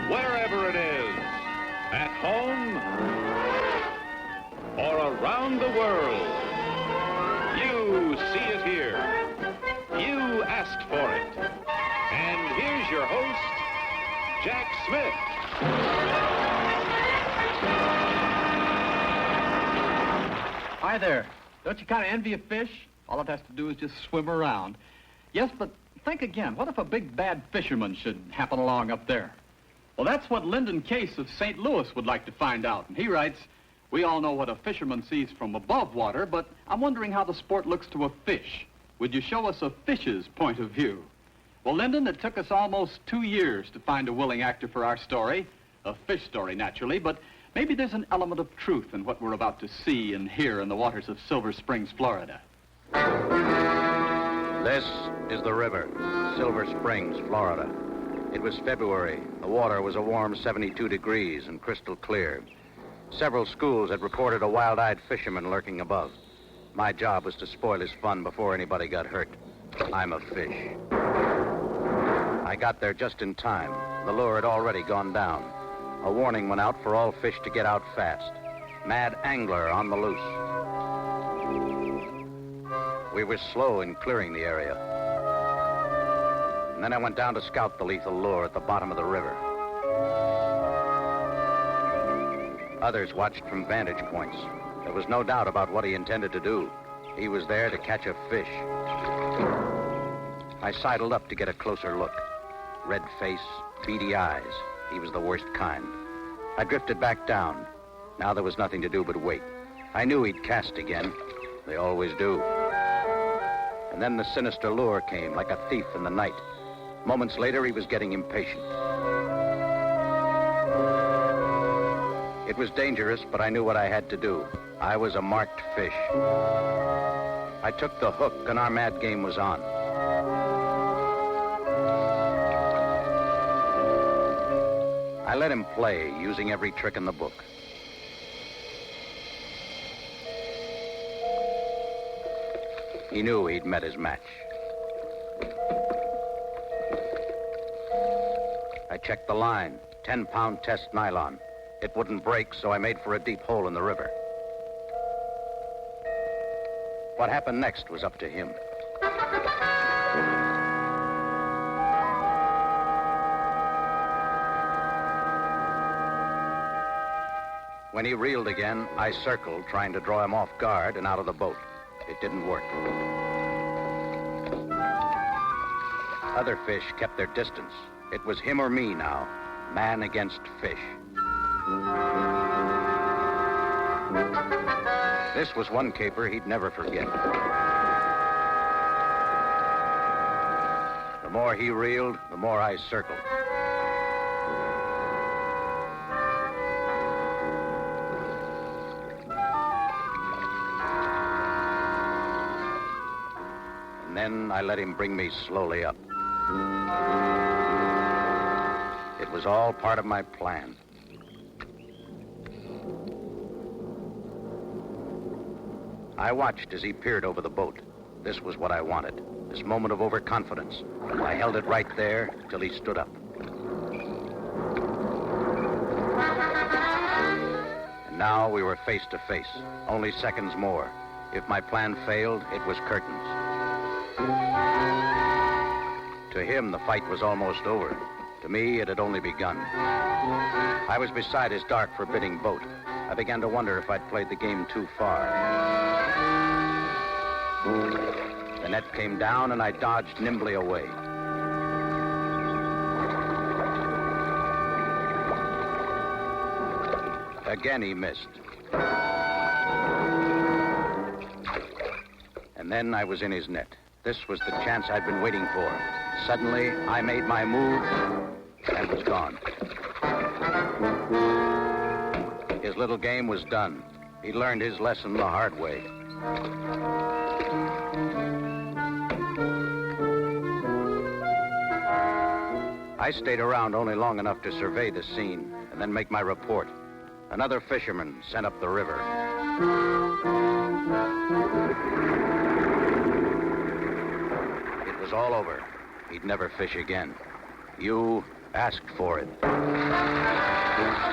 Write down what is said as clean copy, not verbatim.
wherever it is, at home or around the world. You see it here. You asked for it. And here's your host, Jack Smith. Hi there. Don't you kind of envy a fish? All it has to do is just swim around. Yes, but think again. What if a big bad fisherman should happen along up there? Well, that's what Lyndon Case of St. Louis would like to find out. And he writes, we all know what a fisherman sees from above water, but I'm wondering how the sport looks to a fish. Would you show us a fish's point of view? Well, Lyndon, it took us almost 2 years to find a willing actor for our story. A fish story, naturally, but maybe there's an element of truth in what we're about to see and hear in the waters of Silver Springs, Florida. This is the river, Silver Springs, Florida. It was February. The water was a warm 72 degrees and crystal clear. Several schools had reported a wild-eyed fisherman lurking above. My job was to spoil his fun before anybody got hurt. I'm a fish. I got there just in time. The lure had already gone down. A warning went out for all fish to get out fast. Mad angler on the loose. We were slow in clearing the area. And then I went down to scout the lethal lure at the bottom of the river. Others watched from vantage points. There was no doubt about what he intended to do. He was there to catch a fish. I sidled up to get a closer look. Red face, beady eyes. He was the worst kind. I drifted back down. Now there was nothing to do but wait. I knew he'd cast again. They always do. And then the sinister lure came like a thief in the night. Moments later, he was getting impatient. It was dangerous, but I knew what I had to do. I was a marked fish. I took the hook, and our mad game was on. I let him play, using every trick in the book. He knew he'd met his match. I checked the line, 10-pound test nylon. It wouldn't break, so I made for a deep hole in the river. What happened next was up to him. When he reeled again, I circled, trying to draw him off guard and out of the boat. It didn't work. Other fish kept their distance. It was him or me now, man against fish. This was one caper he'd never forget. The more he reeled, the more I circled. And then I let him bring me slowly up. It was all part of my plan. I watched as he peered over the boat. This was what I wanted, this moment of overconfidence. I held it right there till he stood up. And now we were face to face, only seconds more. If my plan failed, it was curtains. To him, the fight was almost over. To me, it had only begun. I was beside his dark, forbidding boat. I began to wonder if I'd played the game too far. The net came down, and I dodged nimbly away. Again, he missed. And then I was in his net. This was the chance I'd been waiting for. Suddenly, I made my move and was gone. His little game was done. He learned his lesson the hard way. I stayed around only long enough to survey the scene and then make my report. Another fisherman sent up the river. It was all over. He'd never fish again. You asked for it.